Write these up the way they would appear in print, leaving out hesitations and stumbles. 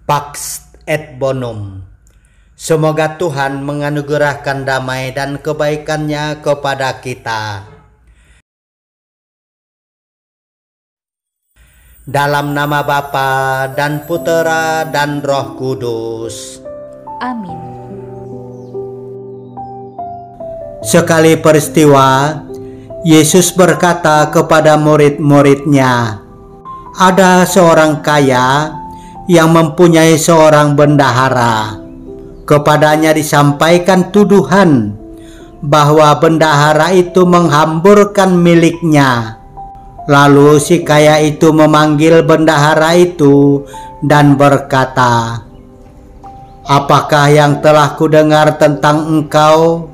Pax et Bonum. Semoga Tuhan menganugerahkan damai dan kebaikan-Nya kepada kita. Dalam nama Bapa dan Putera dan Roh Kudus. Amin. Sekali peristiwa, Yesus berkata kepada murid-muridnya, "Ada seorang kaya yang mempunyai seorang bendahara. Kepadanya disampaikan tuduhan bahwa bendahara itu menghamburkan miliknya. Lalu si kaya itu memanggil bendahara itu dan berkata, 'Apakah yang telah kudengar tentang engkau?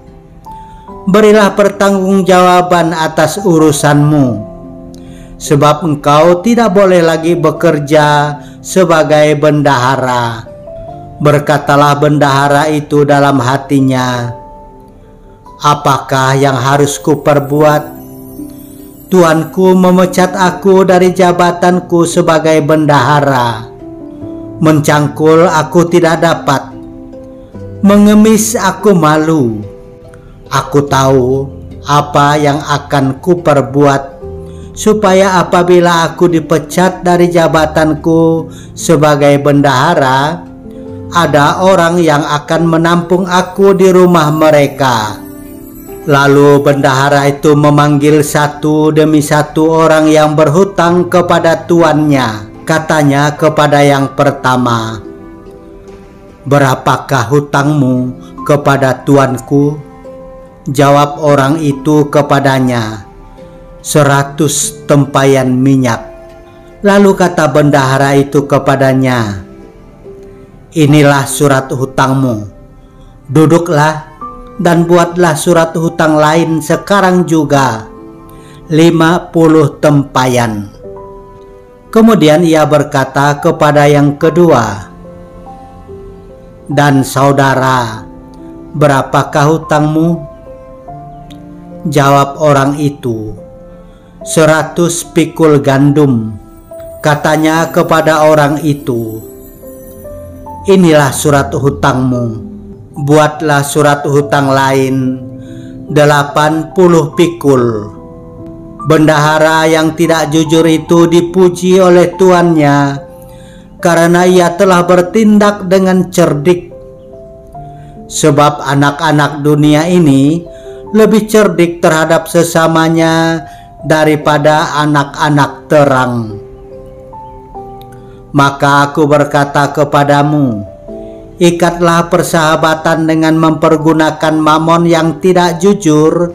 Berilah pertanggungjawaban atas urusanmu, sebab engkau tidak boleh lagi bekerja sebagai bendahara.' Berkatalah bendahara itu dalam hatinya, 'Apakah yang harus kuperbuat? Tuanku memecat aku dari jabatanku sebagai bendahara. Mencangkul aku tidak dapat, mengemis aku malu. Aku tahu apa yang akan kuperbuat, supaya apabila aku dipecat dari jabatanku sebagai bendahara, ada orang yang akan menampung aku di rumah mereka.' Lalu bendahara itu memanggil satu demi satu orang yang berhutang kepada tuannya. Katanya kepada yang pertama, 'Berapakah hutangmu kepada tuanku?' Jawab orang itu kepadanya, 100 tempayan minyak. Lalu kata bendahara itu kepadanya, 'Inilah surat hutangmu. Duduklah dan buatlah surat hutang lain sekarang juga, 50 tempayan. Kemudian ia berkata kepada yang kedua, 'Dan saudara, berapakah hutangmu?' Jawab orang itu, 100 pikul gandum. Katanya kepada orang itu, 'Inilah surat hutangmu. Buatlah surat hutang lain 80 pikul.' Bendahara yang tidak jujur itu dipuji oleh tuannya karena ia telah bertindak dengan cerdik. Sebab anak-anak dunia ini lebih cerdik terhadap sesamanya daripada anak-anak terang. Maka aku berkata kepadamu, ikatlah persahabatan dengan mempergunakan mamon yang tidak jujur,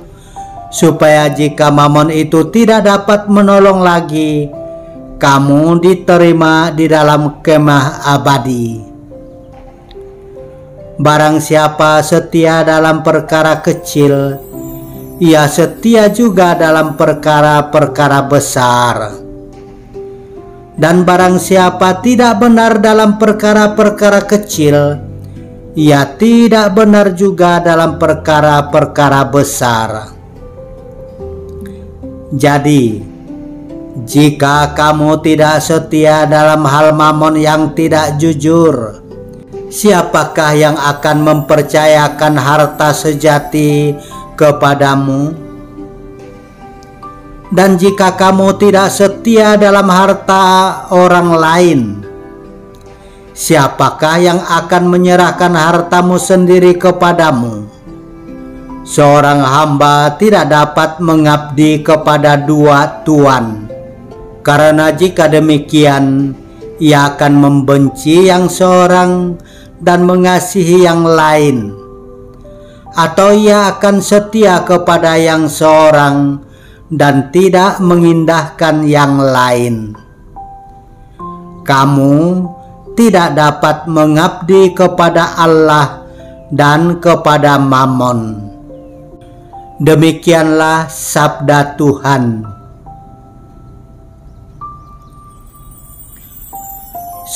supaya jika mamon itu tidak dapat menolong lagi, kamu diterima di dalam kemah abadi. Barang siapa setia dalam perkara kecil, ia setia juga dalam perkara-perkara besar. Dan barang siapa tidak benar dalam perkara-perkara kecil, ia tidak benar juga dalam perkara-perkara besar. Jadi, jika kamu tidak setia dalam hal mamon yang tidak jujur, siapakah yang akan mempercayakan harta sejati kepadamu? Dan jika kamu tidak setia dalam harta orang lain, siapakah yang akan menyerahkan hartamu sendiri kepadamu? Seorang hamba tidak dapat mengabdi kepada dua tuan, karena jika demikian, ia akan membenci yang seorang dan mengasihi yang lain, atau ia akan setia kepada yang seorang dan tidak mengindahkan yang lain. Kamu tidak dapat mengabdi kepada Allah dan kepada Mammon. Demikianlah sabda Tuhan.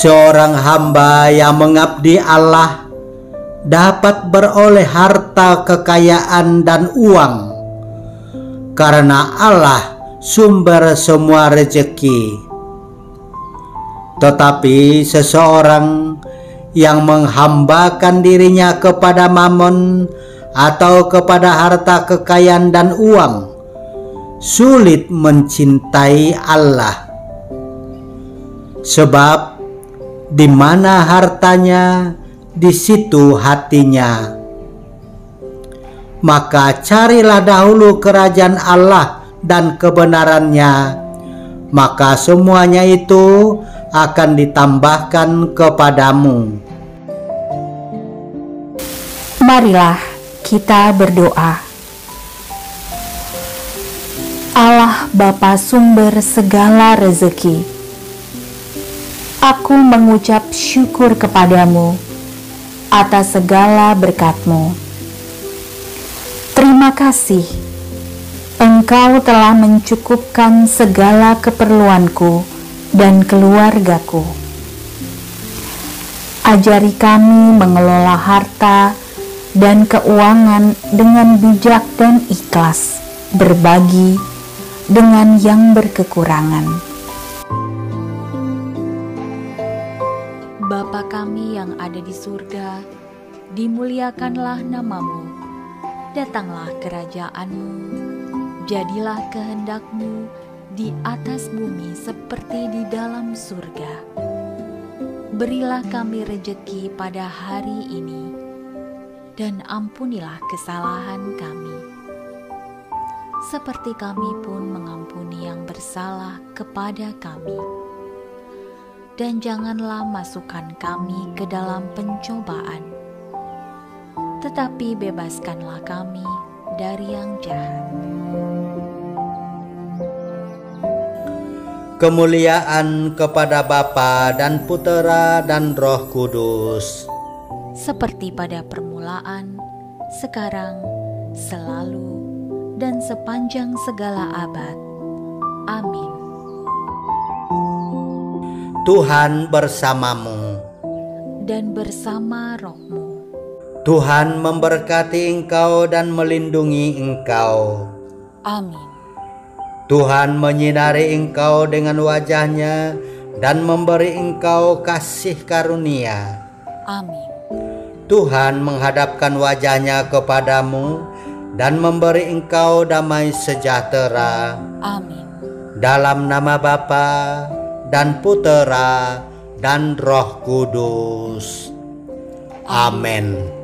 Seorang hamba yang mengabdi Allah dapat beroleh harta, kekayaan, dan uang, karena Allah sumber semua rezeki. Tetapi seseorang yang menghambakan dirinya kepada mamon atau kepada harta kekayaan dan uang, sulit mencintai Allah. Sebab di mana hartanya, di situ hatinya. Maka carilah dahulu kerajaan Allah dan kebenarannya, maka semuanya itu akan ditambahkan kepadamu. Marilah kita berdoa. Allah Bapa sumber segala rezeki, aku mengucap syukur kepadamu atas segala berkat-Mu. Terima kasih, Engkau telah mencukupkan segala keperluanku dan keluargaku. Ajari kami mengelola harta dan keuangan dengan bijak dan ikhlas, berbagi dengan yang berkekurangan. Bapa kami yang ada di surga, dimuliakanlah nama-Mu, datanglah kerajaan-Mu, jadilah kehendak-Mu di atas bumi seperti di dalam surga. Berilah kami rejeki pada hari ini, dan ampunilah kesalahan kami, seperti kami pun mengampuni yang bersalah kepada kami. Dan janganlah masukkan kami ke dalam pencobaan, tetapi bebaskanlah kami dari yang jahat. Kemuliaan kepada Bapa dan Putera dan Roh Kudus, seperti pada permulaan, sekarang, selalu, dan sepanjang segala abad. Amin. Tuhan bersamamu dan bersama roh-Mu. Tuhan memberkati engkau dan melindungi engkau. Amin. Tuhan menyinari engkau dengan wajah-Nya dan memberi engkau kasih karunia. Amin. Tuhan menghadapkan wajah-Nya kepadamu dan memberi engkau damai sejahtera. Amin. Dalam nama Bapa dan Putera dan Roh Kudus. Amin.